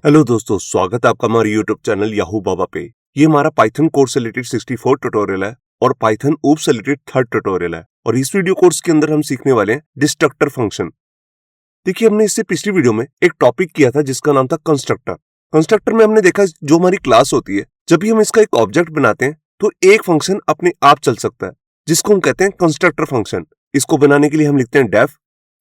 Hello दोस्तों, स्वागत है आपका हमारे यूट्यूब चैनल याहू बाबा पे। ये हमारा पाइथन कोर्स से रिलेटेड 64 ट्यूटोरियल है और पाइथन ऊप से रिलेटेड थर्ड ट्यूटोरियल है। और इस वीडियो कोर्स के अंदर हम सीखने वाले हैं डिस्ट्रक्टर फंक्शन। देखिए, हमने इससे पिछली वीडियो में एक टॉपिक किया था जिसका नाम था कंस्ट्रक्टर। कंस्ट्रक्टर में हमने देखा जो हमारी क्लास होती है, जब भी हम इसका एक ऑब्जेक्ट बनाते हैं तो एक फंक्शन अपने आप चल सकता है जिसको हम कहते हैं कंस्ट्रक्टर फंक्शन। इसको बनाने के लिए हम लिखते हैं def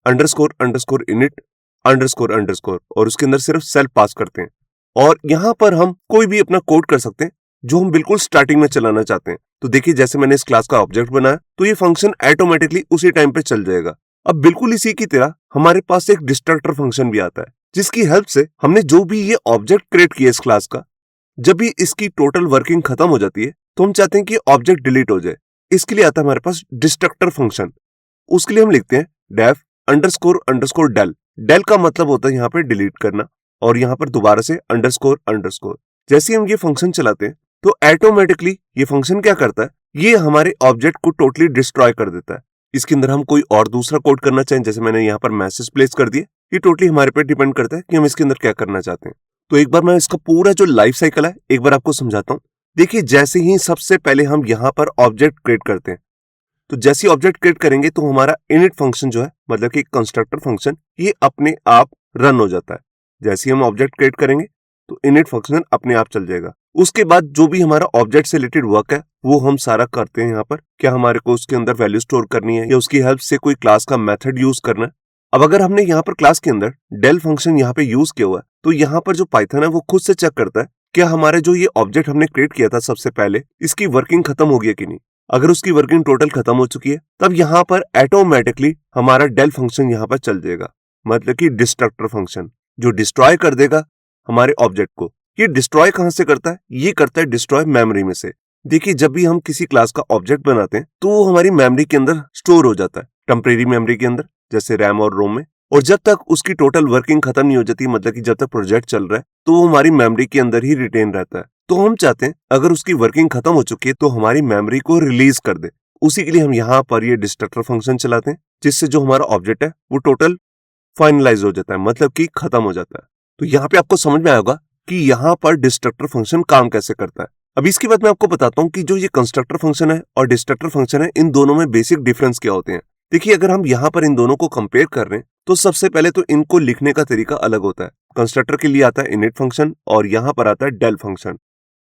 underscore underscore init underscore underscore और उसके अंदर सिर्फ सेल्फ पास करते हैं। और यहाँ पर हम कोई भी अपना कोड कर सकते हैं जो हम बिल्कुल स्टार्टिंग में चलाना चाहते हैं। तो देखिए, जैसे मैंने इस क्लास का ऑब्जेक्ट बनाया तो ये फंक्शन ऑटोमेटिकली उसी टाइम पे चल जाएगा। अब बिल्कुल इसी की तरह हमारे पास एक डिस्ट्रक्टर फंक्शन भी आता है जिसकी हेल्प से हमने जो भी ये ऑब्जेक्ट क्रिएट किया इस क्लास का, जब भी इसकी टोटल वर्किंग खत्म हो जाती है तो हम चाहते हैं कि ऑब्जेक्ट डिलीट हो जाए। इसके लिए आता है हमारे पास डिस्ट्रक्टर फंक्शन। उसके लिए हम लिखते हैं def underscore underscore del. Del का मतलब होता है यहाँ पे डिलीट करना और यहाँ पर दोबारा से अंडरस्कोर अंडरस्कोर। जैसे हम ये फंक्शन चलाते हैं तो ऑटोमेटिकली ये फंक्शन क्या करता है, ये हमारे ऑब्जेक्ट को टोटली डिस्ट्रॉय कर देता है। इसके अंदर हम कोई और दूसरा कोड करना चाहें, जैसे मैंने यहाँ पर मैसेज प्लेस कर दिए, ये टोटली हमारे पे डिपेंड करता है कि हम इसके अंदर क्या करना चाहते हैं। तो एक बार मैं इसका पूरा जो लाइफ साइकिल है एक बार आपको समझाता हूँ। देखिए, जैसे ही सबसे पहले हम यहाँ पर ऑब्जेक्ट क्रिएट करते हैं तो जैसे ऑब्जेक्ट क्रिएट करेंगे तो हमारा इनिट फंक्शन जो है, मतलब कि कंस्ट्रक्टर फंक्शन, ये अपने आप रन हो जाता है। जैसे ही हम ऑब्जेक्ट क्रिएट करेंगे तो इनिट फंक्शन अपने आप चल जाएगा। उसके बाद जो भी हमारा ऑब्जेक्ट से रिलेटेड वर्क है वो हम सारा करते हैं। यहाँ पर क्या हमारे को उसके अंदर वैल्यू स्टोर करनी है या उसकी हेल्प से कोई क्लास का मेथड यूज करना है। अब अगर हमने यहाँ पर क्लास के अंदर डेल फंक्शन यहाँ पे यूज किया हुआ है तो यहाँ पर जो पाइथन है वो खुद से चेक करता है क्या हमारे जो ये ऑब्जेक्ट हमने क्रिएट किया था सबसे पहले, इसकी वर्किंग खत्म हो गई है कि नहीं। अगर उसकी वर्किंग टोटल खत्म हो चुकी है तब यहाँ पर ऑटोमेटिकली हमारा डेल फंक्शन यहाँ पर चल जाएगा, मतलब कि डिस्ट्रक्टर फंक्शन जो डिस्ट्रॉय कर देगा हमारे ऑब्जेक्ट को। ये डिस्ट्रॉय कहां से करता है? ये करता है डिस्ट्रॉय मेमोरी में से। देखिए, जब भी हम किसी क्लास का ऑब्जेक्ट बनाते हैं तो वो हमारी मेमोरी के अंदर स्टोर हो जाता है, टेम्परेरी मेमोरी के अंदर, जैसे रैम और रोम में। और जब तक उसकी टोटल वर्किंग खत्म नहीं हो जाती, मतलब कि जब तक प्रोजेक्ट चल रहा है, तो वो हमारी मेमोरी के अंदर ही रिटेन रहता है। तो हम चाहते हैं अगर उसकी वर्किंग खत्म हो चुकी है तो हमारी मेमोरी को रिलीज कर दे। उसी के लिए हम यहाँ पर ये डिस्ट्रक्टर फंक्शन चलाते हैं जिससे जो हमारा ऑब्जेक्ट है वो टोटल फाइनलाइज हो जाता है, मतलब कि खत्म हो जाता है। तो यहाँ पे आपको समझ में आएगा कि यहाँ पर डिस्ट्रक्टर फंक्शन काम कैसे करता है। अब इसके बाद मैं आपको बताता हूँ कि जो ये कंस्ट्रक्टर फंक्शन है और डिस्ट्रक्टर फंक्शन है, इन दोनों में बेसिक डिफरेंस क्या होते हैं। देखिए, अगर हम यहाँ पर इन दोनों को कंपेयर कर रहे हैं तो सबसे पहले तो इनको लिखने का तरीका अलग होता है। कंस्ट्रक्टर के लिए आता है इनिट फंक्शन और यहाँ पर आता है डेल फंक्शन।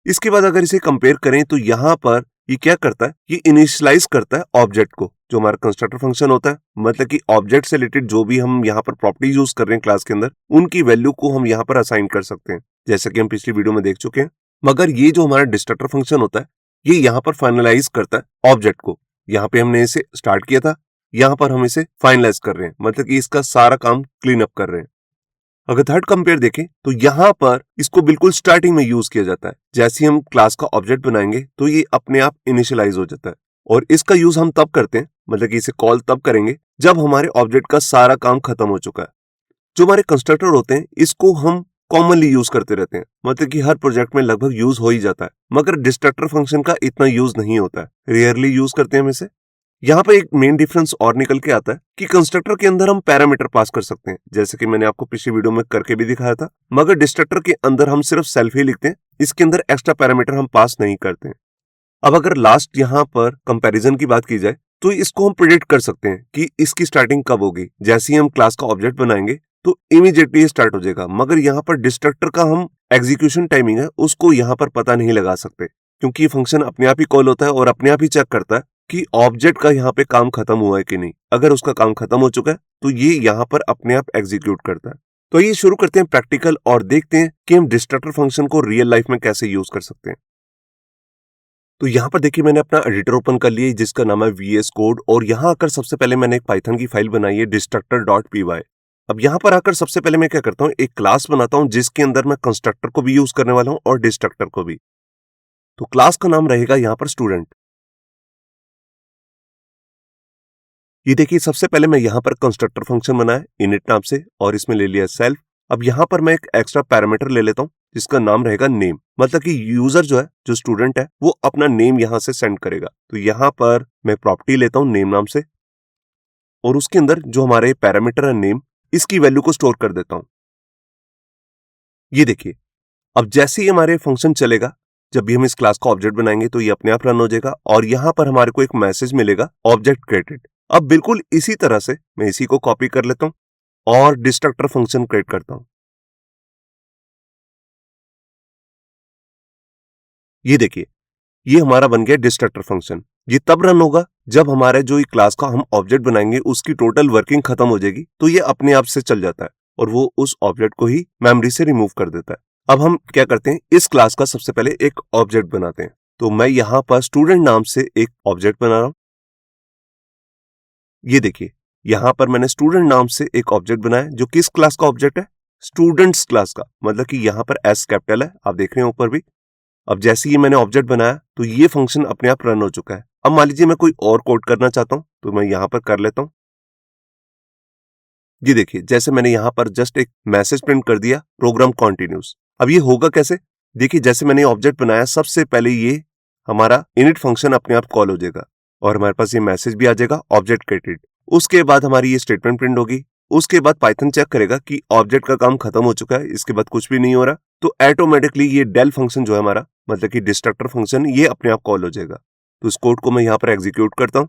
इसके बाद अगर इसे कंपेयर करें तो यहाँ पर ये क्या करता है, ये इनिशियलाइज करता है ऑब्जेक्ट को। जो हमारा कंस्ट्रक्टर फंक्शन होता है, मतलब कि ऑब्जेक्ट से रिलेटेड जो भी हम यहाँ पर प्रॉपर्टी यूज कर रहे हैं क्लास के अंदर, उनकी वैल्यू को हम यहाँ पर असाइन कर सकते हैं, जैसे कि हम पिछली वीडियो में देख चुके हैं। मगर ये जो हमारा डिस्ट्रक्टर फंक्शन होता है ये यहाँ पर फाइनलाइज करता है ऑब्जेक्ट को। यहाँ पे हमने इसे स्टार्ट किया था, यहाँ पर हम इसे फाइनलाइज कर रहे हैं, मतलब कि इसका सारा काम क्लीन अप कर रहे हैं। अगर थर्ड कंपेयर देखें तो यहाँ पर इसको बिल्कुल स्टार्टिंग में यूज किया जाता है। जैसे ही हम क्लास का ऑब्जेक्ट बनाएंगे तो ये अपने आप इनिशियलाइज हो जाता है और इसका यूज हम तब करते हैं, मतलब कि इसे कॉल तब करेंगे जब हमारे ऑब्जेक्ट का सारा काम खत्म हो चुका है। जो हमारे कंस्ट्रक्टर होते हैं इसको हम कॉमनली यूज करते रहते हैं, मतलब कि हर प्रोजेक्ट में लगभग यूज हो ही जाता है। मगर डिस्ट्रक्टर फंक्शन का इतना यूज नहीं होता है, रेयरली यूज करते हैं हम इसे। यहाँ पे एक मेन डिफरेंस और निकल के आता है कि कंस्ट्रक्टर के अंदर हम पैरामीटर पास कर सकते हैं, जैसे कि मैंने आपको पिछली वीडियो में करके भी दिखाया था। मगर डिस्ट्रक्टर के अंदर हम सिर्फ सेल्फ ही लिखते हैं, इसके अंदर एक्स्ट्रा पैरामीटर हम पास नहीं करते हैं। अब अगर लास्ट यहाँ पर कंपैरिजन की बात की जाए तो इसको हम प्रिडिक्ट कर सकते हैं कि इसकी स्टार्टिंग कब होगी। जैसे ही हम क्लास का ऑब्जेक्ट बनाएंगे तो इमीडिएटली स्टार्ट हो जाएगा। मगर यहाँ पर डिस्ट्रक्टर का हम एग्जीक्यूशन टाइमिंग है उसको यहाँ पर पता नहीं लगा सकते, क्योंकि ये फंक्शन अपने आप ही कॉल होता है और अपने आप ही चेक करता है कि ऑब्जेक्ट का यहाँ पे काम खत्म हुआ है कि नहीं। अगर उसका काम खत्म हो चुका है तो ये यहाँ पर अपने आप एग्जीक्यूट करता है। तो ये शुरू करते हैं प्रैक्टिकल और देखते हैं कि हम डिस्ट्रक्टर फंक्शन को रियल लाइफ में कैसे यूज कर सकते हैं। तो यहाँ पर देखिए, मैंने अपना एडिटर ओपन कर लिया जिसका नाम है VS कोड और यहाँ आकर सबसे पहले मैंने एक पाइथन की फाइल बनाई है destructor.py। अब यहाँ पर आकर सबसे पहले मैं क्या करता हूँ, एक क्लास बनाता हूँ जिसके अंदर मैं कंस्ट्रक्टर को भी यूज करने वाला हूँ और डिस्ट्रक्टर को भी। तो क्लास का नाम रहेगा यहाँ पर स्टूडेंट। ये देखिए, सबसे पहले मैं यहाँ पर कंस्ट्रक्टर फंक्शन बनाया इनिट नाम से और इसमें ले लिया सेल्फ। अब यहाँ पर मैं एक एक्स्ट्रा पैरामीटर ले लेता हूँ जिसका नाम रहेगा नेम, मतलब कि यूजर जो है, जो स्टूडेंट है, वो अपना नेम यहाँ से सेंड करेगा। तो यहाँ पर मैं प्रॉपर्टी लेता हूँ नेम नाम से और उसके अंदर जो हमारे पैरामीटर है नेम, इसकी वैल्यू को स्टोर कर देता हूँ। ये देखिए, अब जैसे ही हमारे फंक्शन चलेगा, जब भी हम इस क्लास का ऑब्जेक्ट बनाएंगे तो ये अपने आप रन हो जाएगा और यहां पर हमारे को एक मैसेज मिलेगा ऑब्जेक्ट क्रिएटेड। अब बिल्कुल इसी तरह से मैं इसी को कॉपी कर लेता हूं और डिस्ट्रक्टर फंक्शन क्रिएट करता हूं। ये देखिए, ये हमारा बन गया डिस्ट्रक्टर फंक्शन। ये तब रन होगा जब हमारे जो क्लास का हम ऑब्जेक्ट बनाएंगे उसकी टोटल वर्किंग खत्म हो जाएगी, तो ये अपने आप से चल जाता है और वो उस ऑब्जेक्ट को ही मेमोरी से रिमूव कर देता है। अब हम क्या करते हैं, इस क्लास का सबसे पहले एक ऑब्जेक्ट बनाते हैं। तो मैं यहाँ पर स्टूडेंट नाम से एक ऑब्जेक्ट बना रहा हूं। ये देखिए, यहाँ पर मैंने स्टूडेंट नाम से एक ऑब्जेक्ट बनाया जो किस क्लास का ऑब्जेक्ट है, स्टूडेंट्स क्लास का। मतलब कि यहाँ पर एस कैपिटल है, आप देख रहे हैं ऊपर भी। अब जैसे ही मैंने ऑब्जेक्ट बनाया तो ये फंक्शन अपने आप रन हो चुका है। अब मान लीजिए मैं कोई और कोड करना चाहता हूं तो मैं यहां पर कर लेता हूं। ये देखिए, जैसे मैंने यहां पर जस्ट एक मैसेज प्रिंट कर दिया, प्रोग्राम कंटिन्यूस। अब ये होगा कैसे, देखिए जैसे मैंने ऑब्जेक्ट बनाया सबसे पहले ये हमारा इनिट फंक्शन अपने आप कॉल हो जाएगा और हमारे पास ये मैसेज भी आ जाएगा ऑब्जेक्ट क्रिएटेड। उसके बाद हमारी ये स्टेटमेंट प्रिंट होगी। उसके बाद पाइथन चेक करेगा कि ऑब्जेक्ट का काम खत्म हो चुका है, इसके बाद कुछ भी नहीं हो रहा, तो ऑटोमेटिकली ये डेल फंक्शन जो है हमारा, मतलब कि डिस्ट्रक्टर फंक्शन, ये अपने आप कॉल हो जाएगा। तो इस कोड को मैं यहाँ पर एग्जीक्यूट करता हूँ।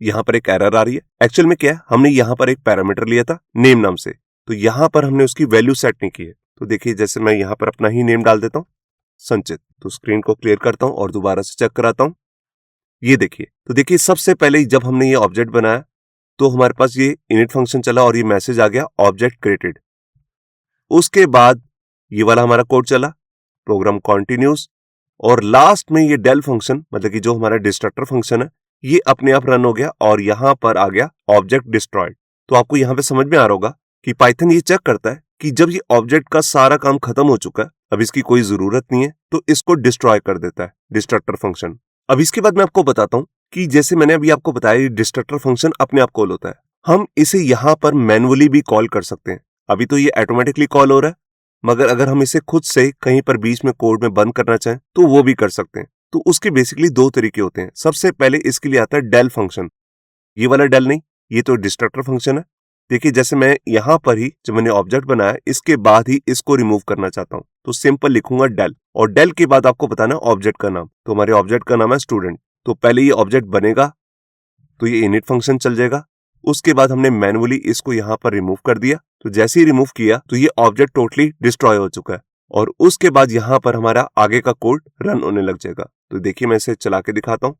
यहाँ पर एक एरर आ रही है। एक्चुअल में क्या है, हमने यहाँ पर एक पैरामीटर लिया था नेम नाम से, तो यहाँ पर हमने उसकी वैल्यू सेट नहीं की है। तो देखिए, जैसे मैं यहाँ पर अपना ही नेम डाल देता हूँ, संचित। तो स्क्रीन को क्लियर करता हूँ और दोबारा से चेक कराता हूँ। ये देखिए, तो देखिए सबसे पहले जब हमने ये ऑब्जेक्ट बनाया तो हमारे पास ये इनिट फंक्शन चला और ये मैसेज आ गया ऑब्जेक्ट क्रिएटेड। उसके बाद ये वाला हमारा कोड चला, प्रोग्राम कंटिन्यूस, और लास्ट में ये डेल फंक्शन, मतलब कि जो हमारा डिस्ट्रक्टर फंक्शन है, ये अपने आप रन हो गया और यहां पर आ गया ऑब्जेक्ट डिस्ट्रॉयड। तो आपको यहां पे समझ में आ रहा होगा कि पाइथन ये चेक करता है कि जब ये ऑब्जेक्ट का सारा काम खत्म हो चुका है, अब इसकी कोई जरूरत नहीं है, तो इसको डिस्ट्रॉय कर देता है डिस्ट्रक्टर फंक्शन। अब इसके बाद मैं आपको बताता हूं कि जैसे मैंने अभी आपको बताया ये डिस्ट्रक्टर फंक्शन अपने आप कॉल होता है, हम इसे यहां पर मैनुअली भी कॉल कर सकते हैं। अभी तो ये ऑटोमेटिकली कॉल हो रहा है, मगर अगर हम इसे खुद से कहीं पर बीच में कोड में बंद करना चाहें तो वो भी कर सकते हैं। तो उसके बेसिकली दो तरीके होते हैं। सबसे पहले इसके लिए आता है डेल फंक्शन। ये वाला डेल नहीं, ये तो डिस्ट्रक्टर फंक्शन है। देखिए, जैसे मैं यहां पर ही जब मैंने ऑब्जेक्ट बनाया इसके बाद ही इसको रिमूव करना चाहता हूं, तो सिंपल लिखूंगा डेल, और डेल के बाद आपको बताना ऑब्जेक्ट का नाम। तो हमारे ऑब्जेक्ट का नाम है स्टूडेंट। तो पहले ये ऑब्जेक्ट बनेगा तो ये इनिट फंक्शन चल जाएगा। उसके बाद हमने मैनुअली इसको यहां पर रिमूव कर दिया, तो जैसे ही रिमूव किया तो ये ऑब्जेक्ट टोटली डिस्ट्रॉय हो चुका है और उसके बाद यहां पर हमारा आगे का कोड रन होने लग जाएगा। तो देखिए, मैं इसे चला के दिखाता हूं।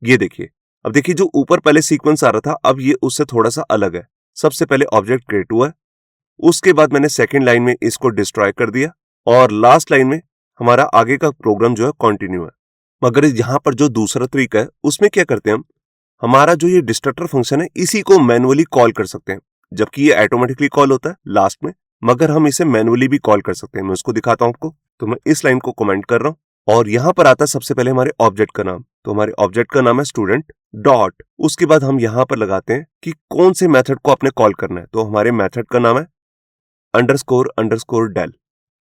ये देखिए, अब देखिए जो ऊपर पहले सीक्वेंस आ रहा था, अब ये उससे थोड़ा सा अलग है। सबसे पहले ऑब्जेक्ट क्रिएट हुआ है, उसके बाद मैंने सेकेंड लाइन में इसको डिस्ट्रॉय कर दिया और लास्ट लाइन में हमारा आगे का प्रोग्राम जो है कंटिन्यू है। मगर यहाँ पर जो दूसरा तरीका है उसमें क्या करते हैं हम, हमारा जो ये डिस्ट्रक्टर फंक्शन है इसी को मैनुअली कॉल कर सकते हैं, जबकि ये ऑटोमेटिकली कॉल होता है लास्ट में, मगर हम इसे मैनुअली भी कॉल कर सकते हैं। मैं उसको दिखाता हूं आपको। तो मैं इस लाइन को कमेंट कर रहा हूं और यहां पर आता है सबसे पहले हमारे ऑब्जेक्ट का नाम। तो हमारे ऑब्जेक्ट का नाम है स्टूडेंट डॉट, उसके बाद हम यहां पर लगाते हैं कि कौन से मेथड को आपने कॉल करना है। तो हमारे मेथड का नाम है अंडरस्कोर अंडरस्कोर डेल।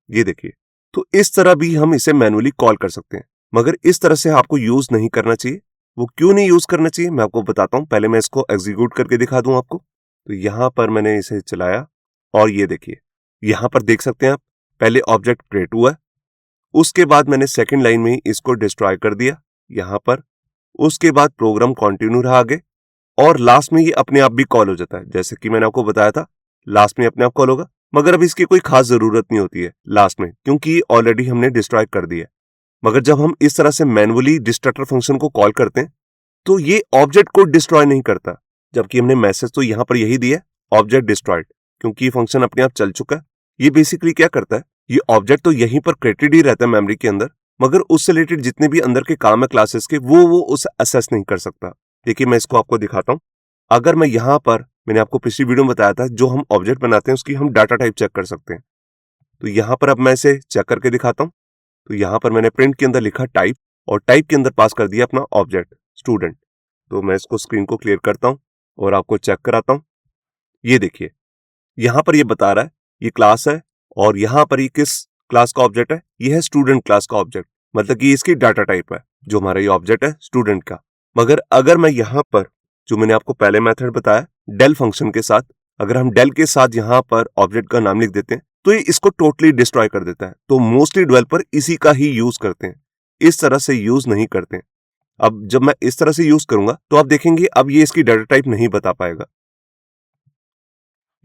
ये देखिए, तो इस तरह भी हम इसे मैनुअली कॉल कर सकते हैं, मगर इस तरह से आपको यूज नहीं करना चाहिए। वो क्यों नहीं यूज करना चाहिए मैं आपको बताता हूं। पहले मैं इसको एग्जीक्यूट करके दिखा दूं आपको। तो यहां पर मैंने इसे चलाया और ये देखिए, यहां पर देख सकते हैं आप, पहले ऑब्जेक्ट क्रिएट हुआ है, उसके बाद मैंने सेकंड लाइन में ही इसको डिस्ट्रॉय कर दिया यहां पर, उसके बाद प्रोग्राम कंटिन्यू रहा आगे और लास्ट में ये अपने आप भी कॉल हो जाता है। जैसे कि मैंने आपको बताया था लास्ट में अपने आप कॉल होगा, मगर अब इसकी कोई खास जरूरत नहीं होती है लास्ट में, क्योंकि ऑलरेडी हमने डिस्ट्रॉय कर दिया। मगर जब हम इस तरह से मैनुअली डिस्ट्रक्टर फंक्शन को कॉल करते हैं तो ये ऑब्जेक्ट को डिस्ट्रॉय नहीं करता, जबकि हमने मैसेज तो यहां पर यही दिया ऑब्जेक्ट डिस्ट्रॉयड, क्योंकि ये फंक्शन अपने आप चल चुका है। ये बेसिकली क्या करता है, ये ऑब्जेक्ट तो यहीं पर क्रिएटेड ही रहता है मेमोरी के अंदर, मगर उससे रिलेटेड जितने भी अंदर के काम है क्लासेस के, वो उसे असेस नहीं कर सकता। देखिए, मैं इसको आपको दिखाता हूं। अगर मैं यहां पर, मैंने आपको पिछली वीडियो में बताया था, जो हम ऑब्जेक्ट बनाते हैं उसकी हम डाटा टाइप चेक कर सकते हैं। तो यहां पर अब मैं इसे चेक करके दिखाता हूं। तो यहां पर मैंने प्रिंट के अंदर लिखा टाइप और टाइप के अंदर पास कर दिया अपना ऑब्जेक्ट स्टूडेंट। तो मैं इसको स्क्रीन को क्लियर करता हूं और आपको चेक कराता हूं। ये देखिए, यहां पर ये बता रहा है ये क्लास है और यहां पर ये किस क्लास का ऑब्जेक्ट है, ये है स्टूडेंट क्लास का ऑब्जेक्ट, मतलब कि इसकी डाटा टाइप है जो हमारा ये ऑब्जेक्ट है स्टूडेंट का। मगर अगर मैं यहां पर, जो मैंने आपको पहले मेथड बताया डेल फंक्शन के साथ, अगर हम डेल के साथ यहां पर ऑब्जेक्ट का नाम लिख देते हैं तो ये इसको टोटली डिस्ट्रॉय कर देता है। तो मोस्टली डेवलपर इसी का ही यूज करते हैं, इस तरह से यूज नहीं करते। अब जब मैं इस तरह से यूज करूंगा तो आप देखेंगे अब ये इसकी डाटा टाइप नहीं बता पाएगा।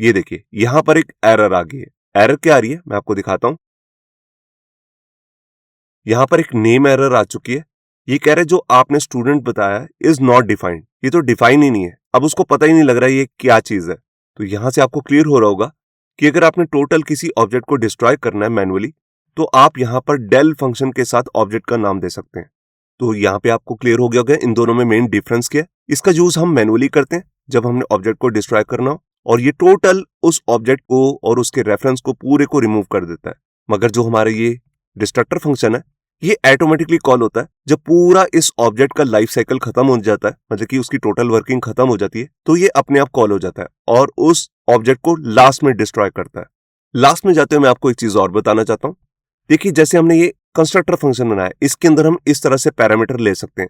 ये देखिए यहां पर एक एरर आ गई है। एरर क्या आ रही है मैं आपको दिखाता हूं। यहां पर एक नेम एरर आ चुकी है। ये कह रहा है जो आपने स्टूडेंट बताया इज नॉट डिफाइंड, ये तो डिफाइन ही नहीं है। अब उसको पता ही नहीं लग रहा है ये क्या चीज है। तो यहां से आपको क्लियर हो रहा होगा कि अगर आपने टोटल किसी ऑब्जेक्ट को डिस्ट्रॉय करना है मैनुअली तो आप यहां पर डेल फंक्शन के साथ ऑब्जेक्ट का नाम दे सकते हैं। तो यहां पे आपको क्लियर हो गया होगा इन दोनों में मेन डिफरेंस क्या है। इसका यूज हम मैनुअली करते हैं जब हमने ऑब्जेक्ट को डिस्ट्रॉय करना हो, और ये टोटल उस ऑब्जेक्ट को और उसके रेफरेंस को पूरे को रिमूव कर देता है। मगर जो हमारा ये डिस्ट्रक्टर फंक्शन है ये ऑटोमेटिकली कॉल होता है जब पूरा इस ऑब्जेक्ट का लाइफ साइकिल खत्म हो जाता है, मतलब कि उसकी टोटल वर्किंग खत्म हो जाती है, तो ये अपने आप कॉल हो जाता है और उस ऑब्जेक्ट को लास्ट में डिस्ट्रॉय करता है। लास्ट में जाते हुए मैं आपको एक चीज और बताना चाहता हूं। देखिए जैसे हमने ये कंस्ट्रक्टर फंक्शन बनाया, इसके अंदर हम इस तरह से पैरामीटर ले सकते हैं,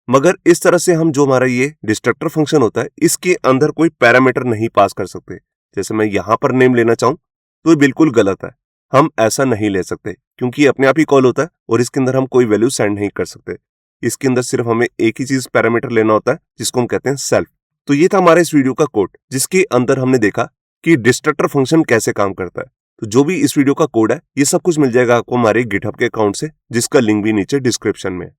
मगर इस तरह से हम जो हमारा ये डिस्ट्रक्टर फंक्शन होता है इसके अंदर कोई पैरामीटर नहीं पास कर सकते। जैसे मैं यहां पर नेम लेना चाहूं तो ये बिल्कुल गलत है, हम ऐसा नहीं ले सकते क्योंकि ये अपने आप ही कॉल होता है और इसके अंदर हम कोई वैल्यू सेंड नहीं कर सकते। इसके अंदर सिर्फ हमें एक ही चीज पैरामीटर लेना होता है जिसको हम कहते हैं सेल्फ। तो ये था हमारे इस वीडियो का कोड जिसके अंदर हमने देखा कि डिस्ट्रक्टर फंक्शन कैसे काम करता है। तो जो भी इस वीडियो का कोड है ये सब कुछ मिल जाएगा आपको हमारे गिटहब के अकाउंट से, जिसका लिंक भी नीचे डिस्क्रिप्शन में है।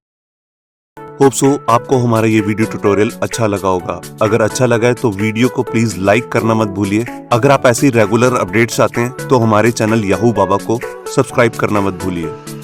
होप सो आपको हमारा ये वीडियो ट्यूटोरियल अच्छा लगा होगा। अगर अच्छा लगा है तो वीडियो को प्लीज लाइक करना मत भूलिए। अगर आप ऐसी रेगुलर अपडेट्स चाहते हैं तो हमारे चैनल याहू बाबा को सब्सक्राइब करना मत भूलिए।